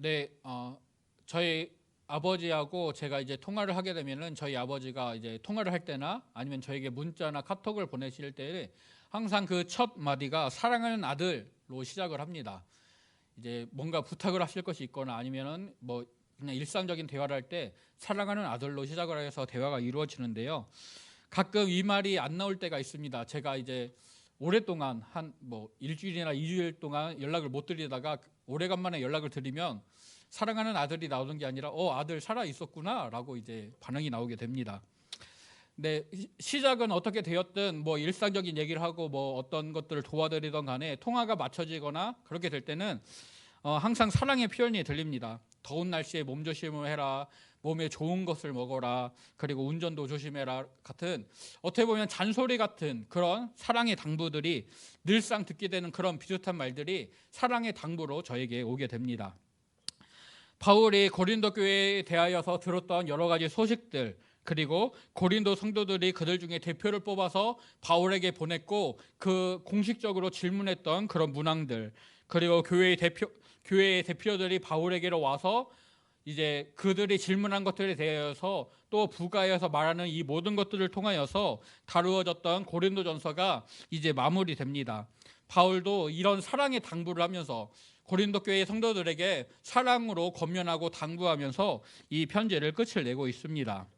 네, 저희 아버지하고 제가 이제 통화를 하게 되면은 저희 아버지가 이제 통화를 할 때나 아니면 저에게 문자나 카톡을 보내실 때 항상 그 첫 마디가 사랑하는 아들로 시작을 합니다. 이제 뭔가 부탁을 하실 것이 있거나 아니면은 뭐 그냥 일상적인 대화를 할 때 사랑하는 아들로 시작을 해서 대화가 이루어지는데요. 가끔 이 말이 안 나올 때가 있습니다. 제가 이제 오랫동안 한 뭐 일주일이나 2주일 동안 연락을 못 드리다가 오래간만에 연락을 드리면 사랑하는 아들이 나오는 게 아니라 아들 살아 있었구나라고 이제 반응이 나오게 됩니다. 근데 시작은 어떻게 되었든 뭐 일상적인 얘기를 하고 뭐 어떤 것들을 도와드리던 간에 통화가 맞춰지거나 그렇게 될 때는 항상 사랑의 표현이 들립니다. 더운 날씨에 몸 조심을 해라, 몸에 좋은 것을 먹어라, 그리고 운전도 조심해라 같은 어떻게 보면 잔소리 같은 그런 사랑의 당부들이 늘상 듣게 되는 그런 비슷한 말들이 사랑의 당부로 저에게 오게 됩니다. 바울이 고린도 교회에 대하여서 들었던 여러 가지 소식들, 그리고 고린도 성도들이 그들 중에 대표를 뽑아서 바울에게 보냈고 그 공식적으로 질문했던 그런 문항들, 그리고 교회의 대표들이 바울에게로 와서 이제 그들이 질문한 것들에 대해서 또 부가해서 말하는 이 모든 것들을 통하여서 다루어졌던 고린도전서가 이제 마무리됩니다. 바울도 이런 사랑의 당부를 하면서 고린도 교회 성도들에게 사랑으로 권면하고 당부하면서 이 편지를 끝을 내고 있습니다.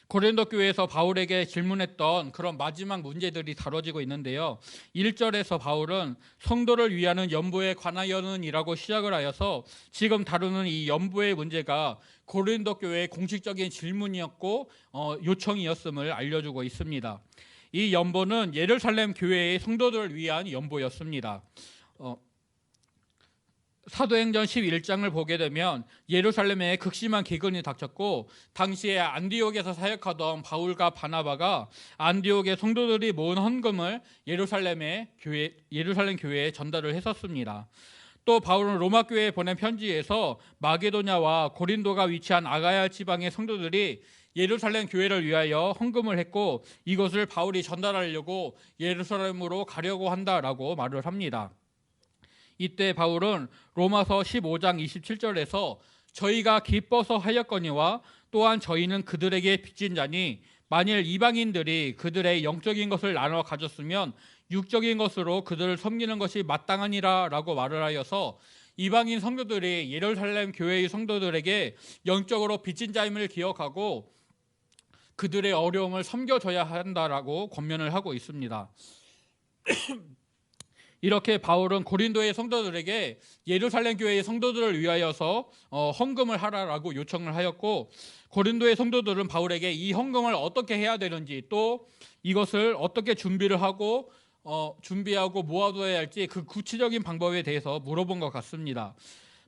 고린도 교회에서 바울에게 질문했던 그런 마지막 문제들이 다뤄지고 있는데요. 1절에서 바울은 성도를 위하는 연보에 관하여는 이라고 시작을 하여서 지금 다루는 이 연보의 문제가 고린도 교회의 공식적인 질문이었고 요청이었음을 알려주고 있습니다. 이 연보는 예루살렘 교회의 성도들을 위한 연보였습니다. 사도행전 11장을 보게 되면 예루살렘에 극심한 기근이 닥쳤고 당시에 안디옥에서 사역하던 바울과 바나바가 안디옥의 성도들이 모은 헌금을 예루살렘 교회에 전달을 했었습니다. 또 바울은 로마 교회에 보낸 편지에서 마게도냐와 고린도가 위치한 아가야 지방의 성도들이 예루살렘 교회를 위하여 헌금을 했고 이것을 바울이 전달하려고 예루살렘으로 가려고 한다라고 말을 합니다. 이때 바울은 로마서 15장 27절에서 저희가 기뻐서 하였거니와 또한 저희는 그들에게 빚진 자니 만일 이방인들이 그들의 영적인 것을 나눠 가졌으면 육적인 것으로 그들을 섬기는 것이 마땅하니라 라고 말을 하여서 이방인 성도들이 예루살렘 교회의 성도들에게 영적으로 빚진 자임을 기억하고 그들의 어려움을 섬겨줘야 한다라고 권면을 하고 있습니다. 이렇게 바울은 고린도의 성도들에게 예루살렘 교회의 성도들을 위하여서 헌금을 하라라고 요청을 하였고 고린도의 성도들은 바울에게 이 헌금을 어떻게 해야 되는지 또 이것을 어떻게 준비하고 모아둬야 할지 그 구체적인 방법에 대해서 물어본 것 같습니다.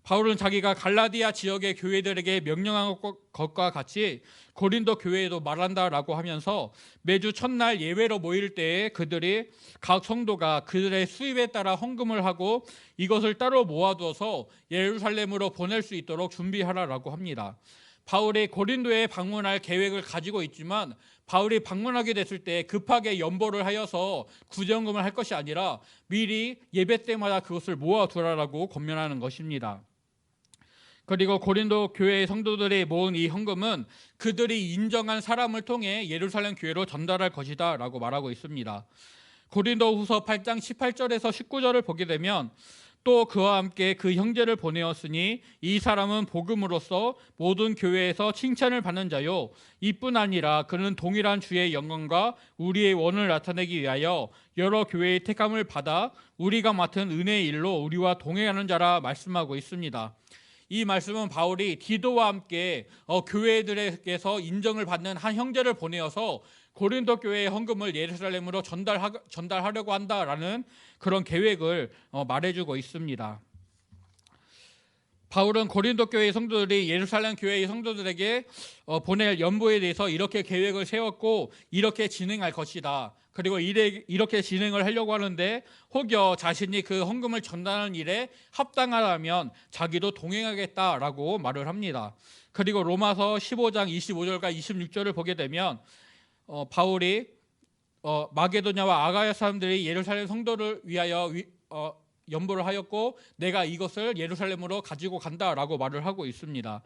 바울은 자기가 갈라디아 지역의 교회들에게 명령한 것과 같이 고린도 교회에도 말한다라고 하면서 매주 첫날 예외로 모일 때에 그들이 각 성도가 그들의 수입에 따라 헌금을 하고 이것을 따로 모아두어서 예루살렘으로 보낼 수 있도록 준비하라라고 합니다. 바울이 고린도에 방문할 계획을 가지고 있지만 바울이 방문하게 됐을 때 급하게 연보를 하여서 구제헌금을 할 것이 아니라 미리 예배 때마다 그것을 모아두라라고 권면하는 것입니다. 그리고 고린도 교회의 성도들이 모은 이 헌금은 그들이 인정한 사람을 통해 예루살렘 교회로 전달할 것이다 라고 말하고 있습니다. 고린도후서 8장 18절에서 19절을 보게 되면 또 그와 함께 그 형제를 보내었으니 이 사람은 복음으로써 모든 교회에서 칭찬을 받는 자요 이뿐 아니라 그는 동일한 주의 영광과 우리의 원을 나타내기 위하여 여러 교회의 택함을 받아 우리가 맡은 은혜의 일로 우리와 동행하는 자라 말씀하고 있습니다. 이 말씀은 바울이 디도와 함께 교회들에게서 인정을 받는 한 형제를 보내어서 고린도 교회의 헌금을 예루살렘으로 전달하려고 한다라는 그런 계획을 말해주고 있습니다. 바울은 고린도 교회의 성도들이 예루살렘 교회의 성도들에게 보낼 연보에 대해서 이렇게 계획을 세웠고 이렇게 진행할 것이다. 그리고 이렇게 진행을 하려고 하는데 혹여 자신이 그 헌금을 전달하는 일에 합당하다면 자기도 동행하겠다라고 말을 합니다. 그리고 로마서 15장 25절과 26절을 보게 되면 마게도냐와 아가야 사람들이 예루살렘 성도를 위하여 연보를 하였고 내가 이것을 예루살렘으로 가지고 간다라고 말을 하고 있습니다.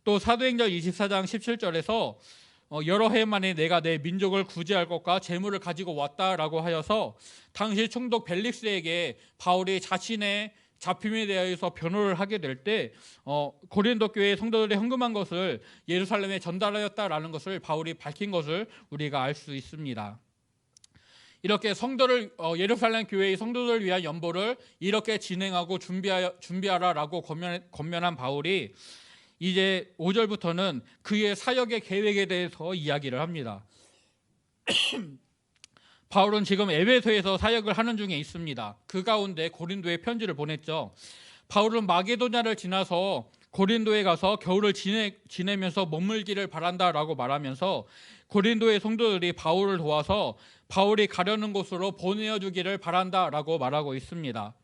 또 사도행전 24장 17절에서 여러 해 만에 내가 내 민족을 구제할 것과 재물을 가지고 왔다라고 하여서 당시 총독 벨릭스에게 바울이 자신의 잡힘에 대해서 변호를 하게 될 때 고린도 교회 성도들이 헌금한 것을 예루살렘에 전달하였다라는 것을 바울이 밝힌 것을 우리가 알 수 있습니다. 이렇게 성도를 예루살렘 교회의 성도들을 위한 연보를 이렇게 진행하고 준비하라라고 권면한 바울이 이제 5절부터는 그의 사역의 계획에 대해서 이야기를 합니다. 바울은 지금 에베소에서 사역을 하는 중에 있습니다. 그 가운데 고린도에 편지를 보냈죠. 바울은 마게도냐를 지나서 고린도에 가서 겨울을 지내면서 머물기를 바란다라고 말하면서 고린도의 성도들이 바울을 도와서 바울이 가려는 곳으로 보내어 주기를 바란다라고 말하고 있습니다.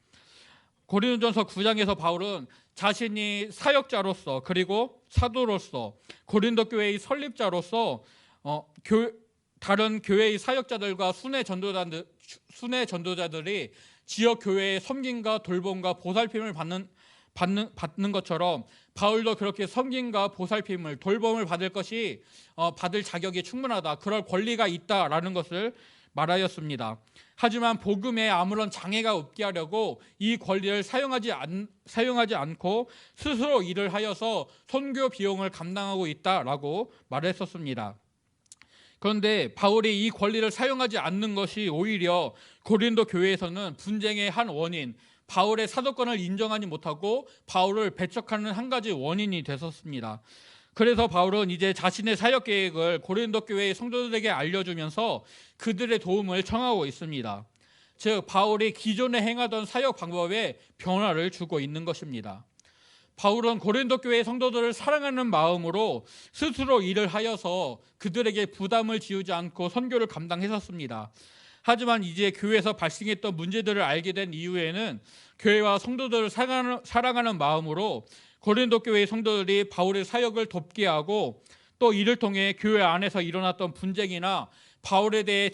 고린도전서 9장에서 바울은 자신이 사역자로서 그리고 사도로서 고린도 교회의 설립자로서 다른 교회의 사역자들과 순회 전도자들이 지역 교회의 섬김과 돌봄과 보살핌을 받는 것처럼 바울도 그렇게 섬김과 보살핌을 돌봄을 받을 자격이 충분하다, 그럴 권리가 있다라는 것을 말하였습니다. 하지만 복음에 아무런 장애가 없게 하려고 이 권리를 사용하지 않고 스스로 일을 하여서 선교 비용을 감당하고 있다라고 말했었습니다. 그런데 바울이 이 권리를 사용하지 않는 것이 오히려 고린도 교회에서는 분쟁의 한 원인, 바울의 사도권을 인정하지 못하고 바울을 배척하는 한 가지 원인이 됐었습니다. 그래서 바울은 이제 자신의 사역 계획을 고린도 교회의 성도들에게 알려주면서 그들의 도움을 청하고 있습니다. 즉 바울이 기존에 행하던 사역 방법에 변화를 주고 있는 것입니다. 바울은 고린도 교회의 성도들을 사랑하는 마음으로 스스로 일을 하여서 그들에게 부담을 지우지 않고 선교를 감당했었습니다. 하지만 이제 교회에서 발생했던 문제들을 알게 된 이후에는 교회와 성도들을 사랑하는 마음으로 고린도 교회의 성도들이 바울의 사역을 돕게 하고 또 이를 통해 교회 안에서 일어났던 분쟁이나 바울에 대해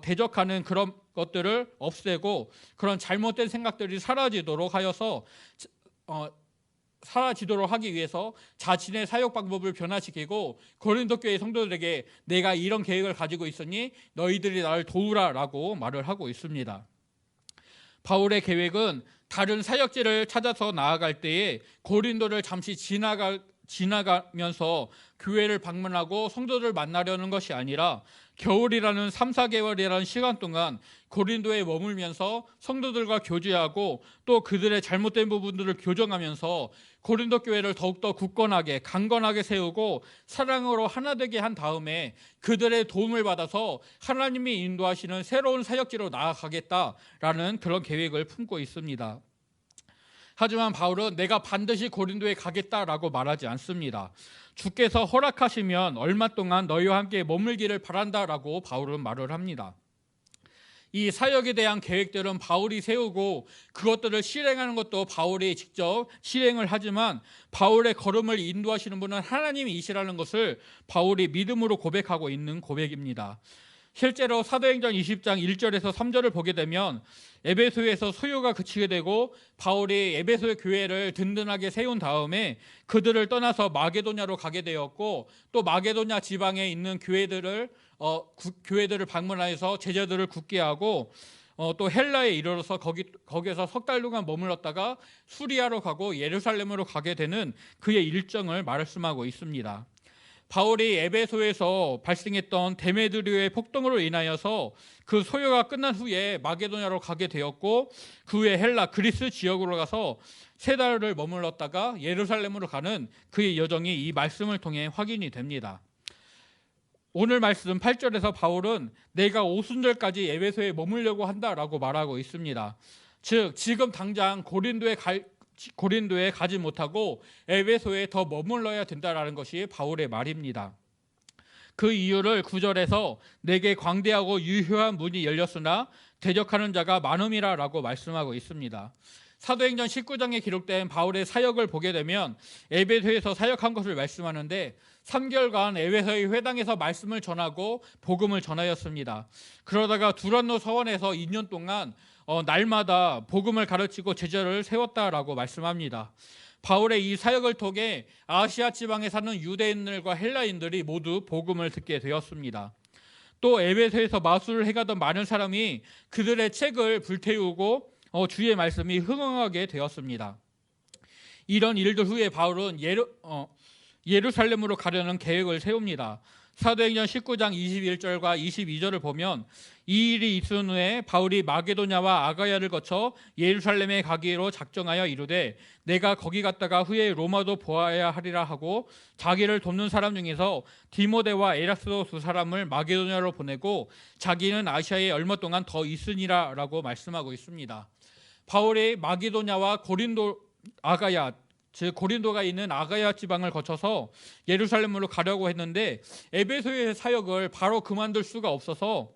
대적하는 그런 것들을 없애고 그런 잘못된 생각들이 사라지도록 하기 위해서 자신의 사역 방법을 변화시키고 고린도 교회 성도들에게 내가 이런 계획을 가지고 있으니 너희들이 나를 도우라라고 말을 하고 있습니다. 바울의 계획은 다른 사역지를 찾아서 나아갈 때에 고린도를 잠시 지나가면서 교회를 방문하고 성도들 만나려는 것이 아니라 겨울이라는 3, 4개월이라는 시간 동안 고린도에 머물면서 성도들과 교제하고 또 그들의 잘못된 부분들을 교정하면서 고린도 교회를 더욱더 굳건하게 강건하게 세우고 사랑으로 하나 되게 한 다음에 그들의 도움을 받아서 하나님이 인도하시는 새로운 사역지로 나아가겠다라는 그런 계획을 품고 있습니다. 하지만 바울은 내가 반드시 고린도에 가겠다라고 말하지 않습니다. 주께서 허락하시면 얼마 동안 너희와 함께 머물기를 바란다라고 바울은 말을 합니다. 이 사역에 대한 계획들은 바울이 세우고 그것들을 실행하는 것도 바울이 직접 실행을 하지만 바울의 걸음을 인도하시는 분은 하나님이시라는 것을 바울이 믿음으로 고백하고 있는 고백입니다. 실제로 사도행전 20장 1절에서 3절을 보게 되면 에베소에서 소요가 그치게 되고 바울이 에베소의 교회를 든든하게 세운 다음에 그들을 떠나서 마게도냐로 가게 되었고 또 마게도냐 지방에 있는 교회들을 방문하여서 제자들을 굳게 하고 또 헬라에 이르러서 거기에서 석 달 동안 머물렀다가 수리아로 가고 예루살렘으로 가게 되는 그의 일정을 말씀하고 있습니다. 바울이 에베소에서 발생했던 데메드리오의 폭동으로 인하여서 그 소요가 끝난 후에 마게도냐로 가게 되었고 그 후에 헬라 그리스 지역으로 가서 3달을 머물렀다가 예루살렘으로 가는 그의 여정이 이 말씀을 통해 확인이 됩니다. 오늘 말씀 8절에서 바울은 내가 오순절까지 에베소에 머물려고 한다라고 말하고 있습니다. 즉 지금 당장 고린도에 가지 못하고 에베소에 더 머물러야 된다라는 것이 바울의 말입니다. 그 이유를 9절에서 내게 광대하고 유효한 문이 열렸으나 대적하는 자가 많음이라라고 말씀하고 있습니다. 사도행전 19장에 기록된 바울의 사역을 보게 되면 에베소에서 사역한 것을 말씀하는데 3개월간 에베소의 회당에서 말씀을 전하고 복음을 전하였습니다. 그러다가 두란노 서원에서 2년 동안 날마다 복음을 가르치고 제자를 세웠다라고 말씀합니다. 바울의 이 사역을 통해 아시아 지방에 사는 유대인들과 헬라인들이 모두 복음을 듣게 되었습니다. 또 에베소에서 마술을 해가던 많은 사람이 그들의 책을 불태우고 주의 말씀이 흥황하게 되었습니다. 이런 일들 후에 바울은 예루살렘으로 가려는 계획을 세웁니다. 사도행전 19장 21절과 22절을 보면 이 일이 있은 후에 바울이 마게도냐와 아가야를 거쳐 예루살렘에 가기로 작정하여 이르되 내가 거기 갔다가 후에 로마도 보아야 하리라 하고 자기를 돕는 사람 중에서 디모데와 에라스도 두 사람을 마게도냐로 보내고 자기는 아시아에 얼마 동안 더 있으니라 라고 말씀하고 있습니다. 바울이 마게도냐와 고린도 아가야, 즉 고린도가 있는 아가야 지방을 거쳐서 예루살렘으로 가려고 했는데 에베소의 사역을 바로 그만둘 수가 없어서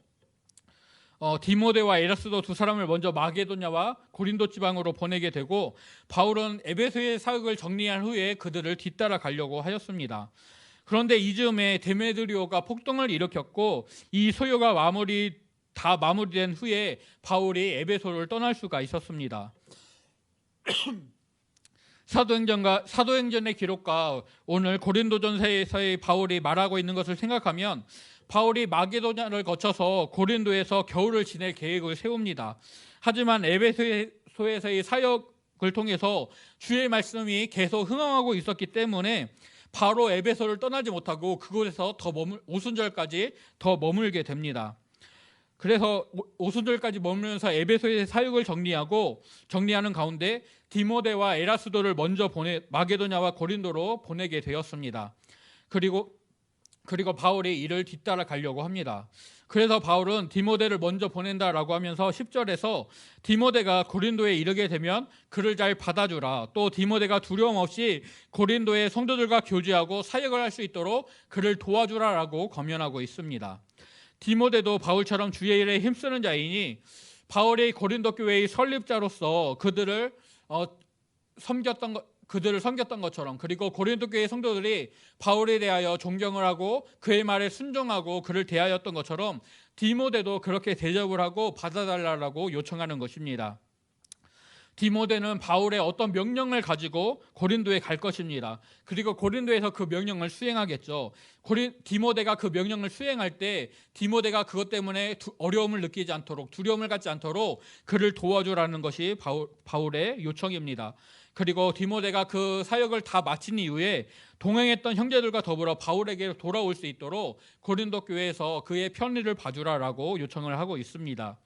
디모데와 에라스도 두 사람을 먼저 마게도냐와 고린도 지방으로 보내게 되고 바울은 에베소의 사역을 정리한 후에 그들을 뒤따라 가려고 하였습니다. 그런데 이즈음에 데메드리오가 폭동을 일으켰고 이 소요가 다 마무리된 후에 바울이 에베소를 떠날 수가 있었습니다. 사도행전의 기록과 오늘 고린도전서에서의 바울이 말하고 있는 것을 생각하면 바울이 마게도냐를 거쳐서 고린도에서 겨울을 지낼 계획을 세웁니다. 하지만 에베소에서의 사역을 통해서 주의 말씀이 계속 흥황하고 있었기 때문에 바로 에베소를 떠나지 못하고 그곳에서 오순절까지 더 머물게 됩니다. 그래서 오순절까지 머물면서 에베소의 사역을 정리하는 가운데 디모데와 에라스도를 먼저 마게도냐와 고린도로 보내게 되었습니다. 그리고 바울이 이를 뒤따라 가려고 합니다. 그래서 바울은 디모데를 먼저 보낸다라고 하면서 10절에서 디모데가 고린도에 이르게 되면 그를 잘 받아주라. 또 디모데가 두려움 없이 고린도의 성도들과 교제하고 사역을 할 수 있도록 그를 도와주라라고 권면하고 있습니다. 디모데도 바울처럼 주의 일에 힘쓰는 자이니 바울이 고린도 교회의 설립자로서 그들을 섬겼던 것처럼 그리고 고린도 교회 성도들이 바울에 대하여 존경을 하고 그의 말에 순종하고 그를 대하였던 것처럼 디모데도 그렇게 대접을 하고 받아달라고 요청하는 것입니다. 디모데는 바울의 어떤 명령을 가지고 고린도에 갈 것입니다. 그리고 고린도에서 그 명령을 수행하겠죠. 디모데가 그 명령을 수행할 때 디모데가 그것 때문에 어려움을 느끼지 않도록 두려움을 갖지 않도록 그를 도와주라는 것이 바울의 요청입니다. 그리고 디모데가 그 사역을 다 마친 이후에 동행했던 형제들과 더불어 바울에게 돌아올 수 있도록 고린도 교회에서 그의 편의를 봐주라라고 요청을 하고 있습니다.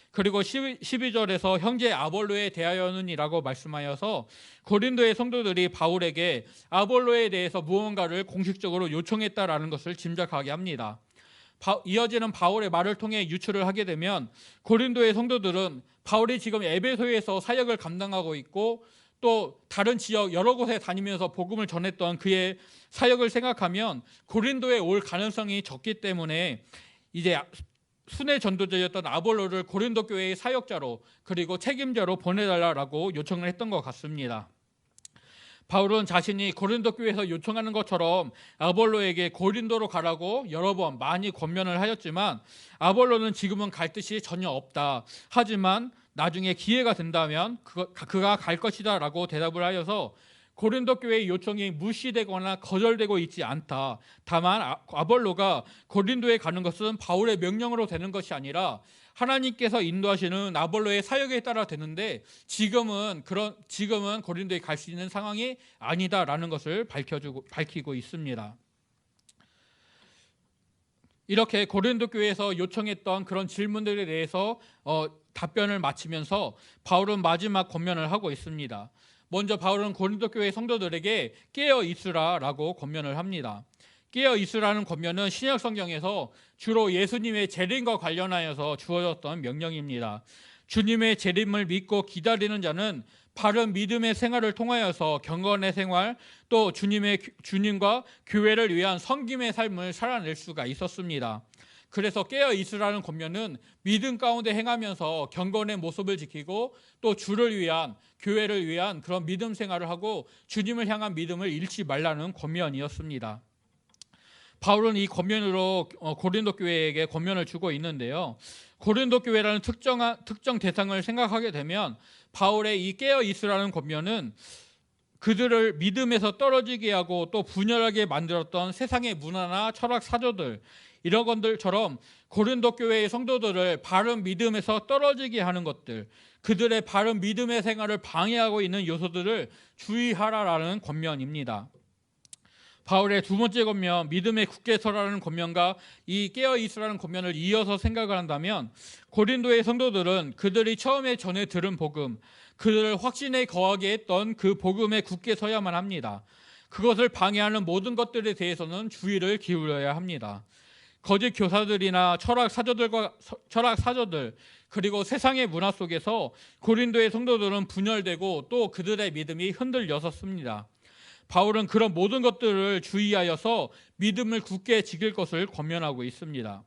그리고 12절에서 형제 아볼로에 대하여는이라고 말씀하여서 고린도의 성도들이 바울에게 아볼로에 대해서 무언가를 공식적으로 요청했다라는 것을 짐작하게 합니다. 이어지는 바울의 말을 통해 유추를 하게 되면 고린도의 성도들은 바울이 지금 에베소에서 사역을 감당하고 있고 또 다른 지역 여러 곳에 다니면서 복음을 전했던 그의 사역을 생각하면 고린도에 올 가능성이 적기 때문에 이제 순회 전도자였던 아볼로를 고린도 교회의 사역자로 그리고 책임자로 보내달라고 요청을 했던 것 같습니다. 바울은 자신이 고린도 교회에서 요청하는 것처럼 아볼로에게 고린도로 가라고 여러 번 많이 권면을 하였지만 아볼로는 지금은 갈 뜻이 전혀 없다. 하지만 나중에 기회가 된다면 그가 갈 것이다 라고 대답을 하여서 고린도 교회의 요청이 무시되거나 거절되고 있지 않다. 다만 아볼로가 고린도에 가는 것은 바울의 명령으로 되는 것이 아니라 하나님께서 인도하시는 아볼로의 사역에 따라 되는데 지금은 고린도에 갈 수 있는 상황이 아니다라는 것을 밝히고 있습니다. 이렇게 고린도 교회에서 요청했던 그런 질문들에 대해서 답변을 마치면서 바울은 마지막 권면을 하고 있습니다. 먼저 바울은 고린도 교회 성도들에게 깨어 있으라라고 권면을 합니다. 깨어 있으라는 권면은 신약 성경에서 주로 예수님의 재림과 관련하여서 주어졌던 명령입니다. 주님의 재림을 믿고 기다리는 자는 바른 믿음의 생활을 통하여서 경건의 생활 또 주님과 교회를 위한 섬김의 삶을 살아낼 수가 있었습니다. 그래서 깨어 있으라는 권면은 믿음 가운데 행하면서 경건의 모습을 지키고 또 주를 위한, 교회를 위한 그런 믿음 생활을 하고 주님을 향한 믿음을 잃지 말라는 권면이었습니다. 바울은 이 권면으로 고린도 교회에게 권면을 주고 있는데요. 고린도 교회라는 특정 대상을 생각하게 되면 바울의 이 깨어 있으라는 권면은 그들을 믿음에서 떨어지게 하고 또 분열하게 만들었던 세상의 문화나 철학 사조들, 이런 것들처럼 고린도 교회의 성도들을 바른 믿음에서 떨어지게 하는 것들, 그들의 바른 믿음의 생활을 방해하고 있는 요소들을 주의하라라는 권면입니다. 바울의 두 번째 권면, 믿음에 굳게 서라는 권면과 이 깨어있으라는 권면을 이어서 생각을 한다면, 고린도의 성도들은 그들이 처음에 전해 들은 복음, 그들을 확신에 거하게 했던 그 복음에 굳게 서야만 합니다. 그것을 방해하는 모든 것들에 대해서는 주의를 기울여야 합니다. 거짓 교사들이나 철학 사조들, 그리고 세상의 문화 속에서 고린도의 성도들은 분열되고 또 그들의 믿음이 흔들렸었습니다. 바울은 그런 모든 것들을 주의하여서 믿음을 굳게 지킬 것을 권면하고 있습니다.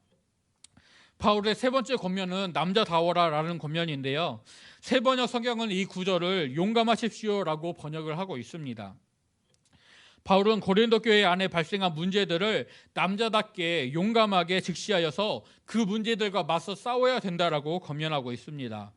바울의 세 번째 권면은 남자다워라라는 권면인데요. 세 번역 성경은 이 구절을 용감하십시오라고 번역을 하고 있습니다. 바울은 고린도 교회 안에 발생한 문제들을 남자답게 용감하게 직시하여서 그 문제들과 맞서 싸워야 된다라고 권면하고 있습니다.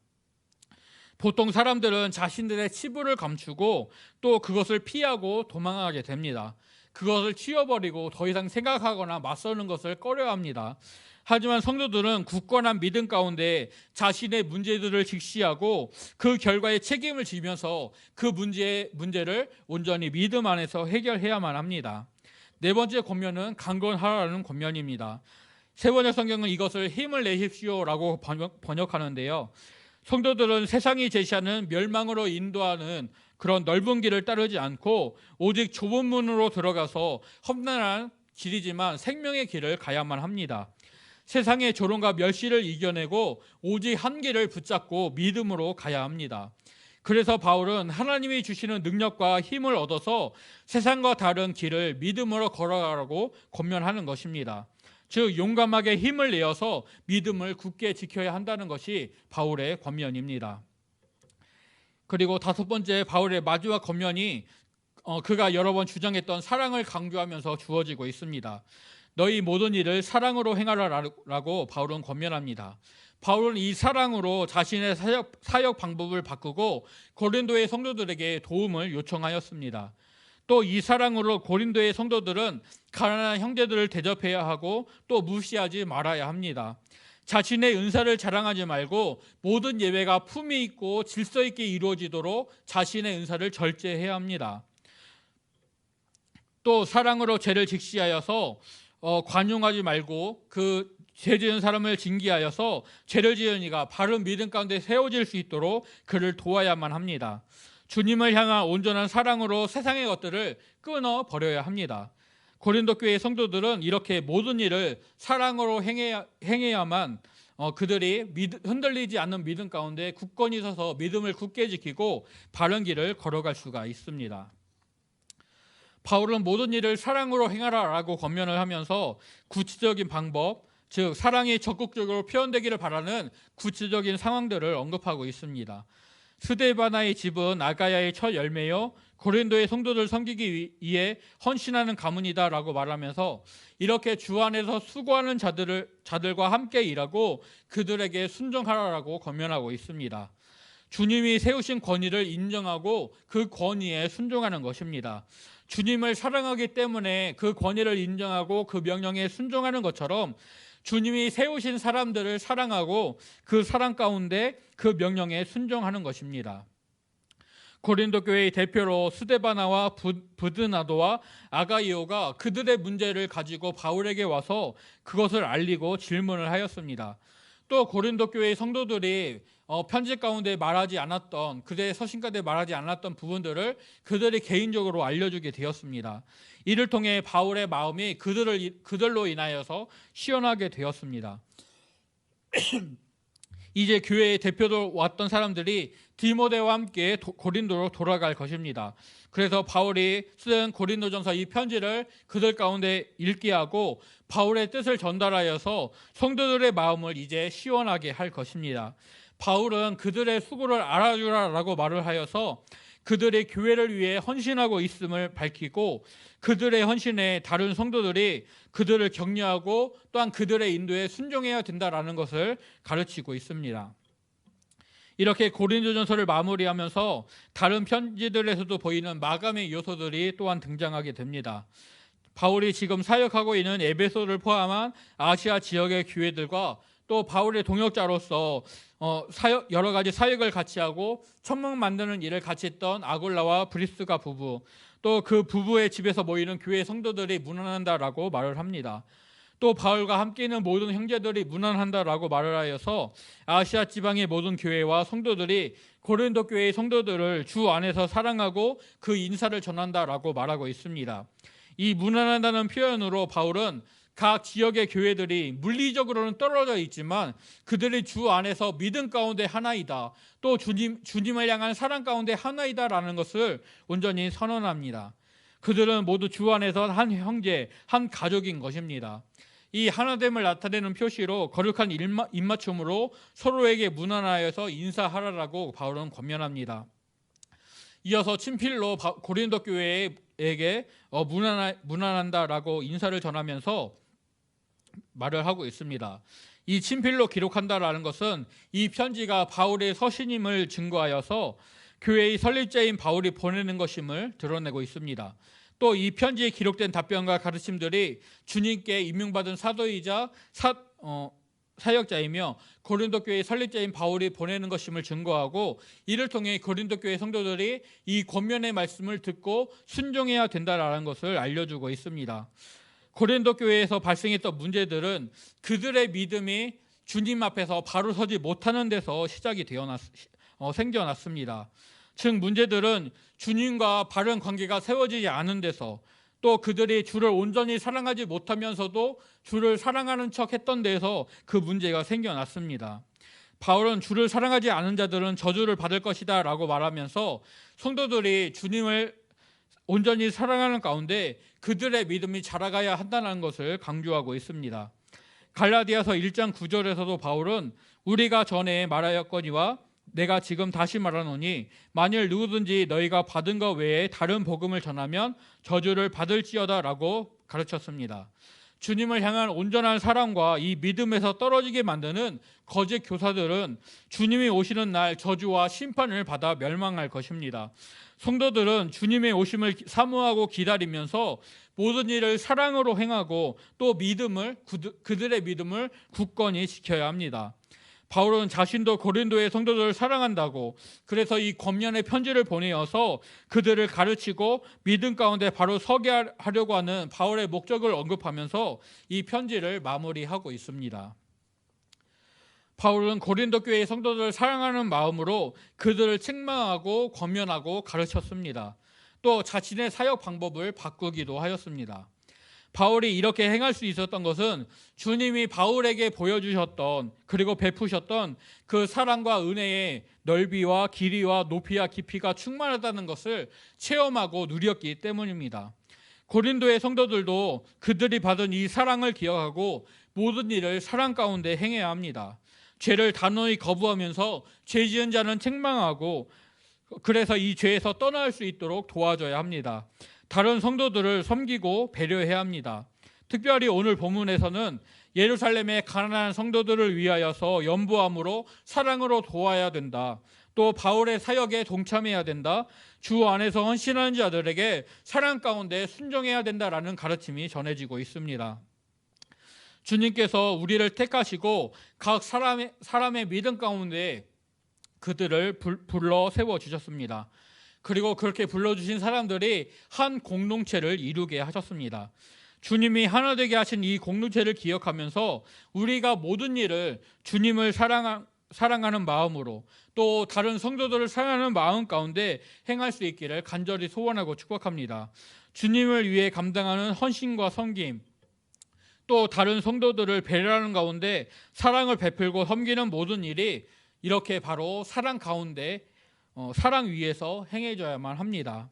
보통 사람들은 자신들의 치부를 감추고 또 그것을 피하고 도망하게 됩니다. 그것을 치워버리고 더 이상 생각하거나 맞서는 것을 꺼려합니다. 하지만 성도들은 굳건한 믿음 가운데 자신의 문제들을 직시하고 그 결과에 책임을 지면서 그 문제를 온전히 믿음 안에서 해결해야만 합니다. 네 번째 권면은 강건하라는 권면입니다. 세 번째 성경은 이것을 힘을 내십시오라고 번역하는데요. 성도들은 세상이 제시하는 멸망으로 인도하는 그런 넓은 길을 따르지 않고 오직 좁은 문으로 들어가서 험난한 길이지만 생명의 길을 가야만 합니다. 세상의 조롱과 멸시를 이겨내고 오직 한 길을 붙잡고 믿음으로 가야 합니다. 그래서 바울은 하나님이 주시는 능력과 힘을 얻어서 세상과 다른 길을 믿음으로 걸어가라고 권면하는 것입니다. 즉 용감하게 힘을 내어서 믿음을 굳게 지켜야 한다는 것이 바울의 권면입니다. 그리고 다섯 번째, 바울의 마지막 권면이 그가 여러 번 주장했던 사랑을 강조하면서 주어지고 있습니다. 너희 모든 일을 사랑으로 행하라라고 바울은 권면합니다. 바울은 이 사랑으로 자신의 사역 방법을 바꾸고 고린도의 성도들에게 도움을 요청하였습니다. 또 이 사랑으로 고린도의 성도들은 가난한 형제들을 대접해야 하고 또 무시하지 말아야 합니다. 자신의 은사를 자랑하지 말고 모든 예배가 품위 있고 질서 있게 이루어지도록 자신의 은사를 절제해야 합니다. 또 사랑으로 죄를 직시하여서 관용하지 말고 그 죄 지은 사람을 징계하여서 죄를 지은 이가 바른 믿음 가운데 세워질 수 있도록 그를 도와야만 합니다. 주님을 향한 온전한 사랑으로 세상의 것들을 끊어 버려야 합니다. 고린도 교회의 성도들은 이렇게 모든 일을 사랑으로 행해야만 그들이 흔들리지 않는 믿음 가운데 굳건히 서서 믿음을 굳게 지키고 바른 길을 걸어갈 수가 있습니다. 바울은 모든 일을 사랑으로 행하라라고 권면을 하면서 구체적인 방법, 즉 사랑이 적극적으로 표현되기를 바라는 구체적인 상황들을 언급하고 있습니다. 스데바나의 집은 아가야의 첫 열매요 고린도의 성도들 섬기기 위해 헌신하는 가문이다라고 말하면서 이렇게 주 안에서 수고하는 자들과 함께 일하고 그들에게 순종하라라고 권면하고 있습니다. 주님이 세우신 권위를 인정하고 그 권위에 순종하는 것입니다. 주님을 사랑하기 때문에 그 권위를 인정하고 그 명령에 순종하는 것처럼 주님이 세우신 사람들을 사랑하고 그 사랑 가운데 그 명령에 순종하는 것입니다. 고린도 교회의 대표로 스데바나와 부드나도와 아가이오가 그들의 문제를 가지고 바울에게 와서 그것을 알리고 질문을 하였습니다. 또 고린도 교회의 성도들이 편지 가운데 말하지 않았던, 그들의 서신 가운데 말하지 않았던 부분들을 그들이 개인적으로 알려주게 되었습니다. 이를 통해 바울의 마음이 그들로 인하여서 시원하게 되었습니다. 이제 교회의 대표로 왔던 사람들이 디모데와 함께 고린도로 돌아갈 것입니다. 그래서 바울이 쓴 고린도전서 이 편지를 그들 가운데 읽게 하고 바울의 뜻을 전달하여서 성도들의 마음을 이제 시원하게 할 것입니다. 바울은 그들의 수고를 알아주라라고 말을 하여서 그들의 교회를 위해 헌신하고 있음을 밝히고 그들의 헌신에 다른 성도들이 그들을 격려하고 또한 그들의 인도에 순종해야 된다라는 것을 가르치고 있습니다. 이렇게 고린도전서를 마무리하면서 다른 편지들에서도 보이는 마감의 요소들이 또한 등장하게 됩니다. 바울이 지금 사역하고 있는 에베소를 포함한 아시아 지역의 교회들과 또 바울의 동역자로서 여러 가지 사역을 같이 하고 천막 만드는 일을 같이 했던 아굴라와 브리스가 부부, 또 그 부부의 집에서 모이는 교회 성도들이 문안한다라고 말을 합니다. 또 바울과 함께 있는 모든 형제들이 문안한다라고 말을 하여서 아시아 지방의 모든 교회와 성도들이 고린도 교회의 성도들을 주 안에서 사랑하고 그 인사를 전한다라고 말하고 있습니다. 이 문안한다는 표현으로 바울은 각 지역의 교회들이 물리적으로는 떨어져 있지만 그들이 주 안에서 믿음 가운데 하나이다, 또 주님을 향한 사랑 가운데 하나이다라는 것을 온전히 선언합니다. 그들은 모두 주 안에서 한 형제, 한 가족인 것입니다. 이 하나됨을 나타내는 표시로 거룩한 입맞춤으로 서로에게 문안하여서 인사하라라고 바울은 권면합니다. 이어서 친필로 고린도 교회에게 문안한다라고 인사를 전하면서 말을 하고 있습니다. 이 친필로 기록한다라는 것은 이 편지가 바울의 서신임을 증거하여서 교회의 설립자인 바울이 보내는 것임을 드러내고 있습니다. 또 이 편지에 기록된 답변과 가르침들이 주님께 임명받은 사도이자 사역자이며 고린도 교회의 설립자인 바울이 보내는 것임을 증거하고 이를 통해 고린도 교회 성도들이 이 권면의 말씀을 듣고 순종해야 된다라는 것을 알려주고 있습니다. 고린도 교회에서 발생했던 문제들은 그들의 믿음이 주님 앞에서 바로 서지 못하는 데서 시작이 생겨났습니다. 즉 문제들은 주님과 바른 관계가 세워지지 않은 데서, 또 그들이 주를 온전히 사랑하지 못하면서도 주를 사랑하는 척 했던 데에서 그 문제가 생겨났습니다. 바울은 주를 사랑하지 않은 자들은 저주를 받을 것이다 라고 말하면서 성도들이 주님을 온전히 사랑하는 가운데 그들의 믿음이 자라가야 한다는 것을 강조하고 있습니다. 갈라디아서 1장 9절에서도 바울은 우리가 전에 말하였거니와 내가 지금 다시 말하노니 만일 누구든지 너희가 받은 것 외에 다른 복음을 전하면 저주를 받을지어다 라고 가르쳤습니다. 주님을 향한 온전한 사랑과 이 믿음에서 떨어지게 만드는 거짓 교사들은 주님이 오시는 날 저주와 심판을 받아 멸망할 것입니다. 성도들은 주님의 오심을 사모하고 기다리면서 모든 일을 사랑으로 행하고 또 그들의 믿음을 굳건히 지켜야 합니다. 바울은 자신도 고린도의 성도들을 사랑한다고, 그래서 이 권면의 편지를 보내어서 그들을 가르치고 믿음 가운데 바로 서게 하려고 하는 바울의 목적을 언급하면서 이 편지를 마무리하고 있습니다. 바울은 고린도 교회의 성도들을 사랑하는 마음으로 그들을 책망하고 권면하고 가르쳤습니다. 또 자신의 사역 방법을 바꾸기도 하였습니다. 바울이 이렇게 행할 수 있었던 것은 주님이 바울에게 보여주셨던 그리고 베푸셨던 그 사랑과 은혜의 넓이와 길이와 높이와 깊이가 충만하다는 것을 체험하고 누렸기 때문입니다. 고린도의 성도들도 그들이 받은 이 사랑을 기억하고 모든 일을 사랑 가운데 행해야 합니다. 죄를 단호히 거부하면서 죄 지은 자는 책망하고 그래서 이 죄에서 떠날 수 있도록 도와줘야 합니다. 다른 성도들을 섬기고 배려해야 합니다. 특별히 오늘 본문에서는 예루살렘의 가난한 성도들을 위하여서 연보함으로 사랑으로 도와야 된다. 또 바울의 사역에 동참해야 된다. 주 안에서 헌신하는 자들에게 사랑 가운데 순종해야 된다라는 가르침이 전해지고 있습니다. 주님께서 우리를 택하시고 각 사람의 믿음 가운데 그들을 불러 세워주셨습니다. 그리고 그렇게 불러주신 사람들이 한 공동체를 이루게 하셨습니다. 주님이 하나 되게 하신 이 공동체를 기억하면서 우리가 모든 일을 주님을 사랑하는 마음으로 또 다른 성도들을 사랑하는 마음 가운데 행할 수 있기를 간절히 소원하고 축복합니다. 주님을 위해 감당하는 헌신과 섬김, 또 다른 성도들을 배려하는 가운데 사랑을 베풀고 섬기는 모든 일이 이렇게 바로 사랑 가운데 사랑 위에서 행해져야만 합니다.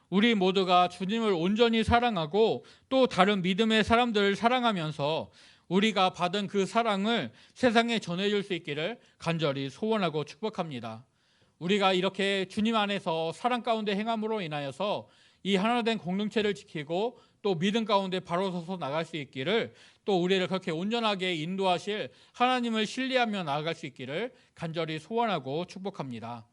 우리 모두가 주님을 온전히 사랑하고 또 다른 믿음의 사람들을 사랑하면서 우리가 받은 그 사랑을 세상에 전해줄 수 있기를 간절히 소원하고 축복합니다. 우리가 이렇게 주님 안에서 사랑 가운데 행함으로 인하여서 이 하나된 공동체를 지키고 또 믿음 가운데 바로 서서 나갈 수 있기를, 또 우리를 그렇게 온전하게 인도하실 하나님을 신뢰하며 나아갈 수 있기를 간절히 소원하고 축복합니다.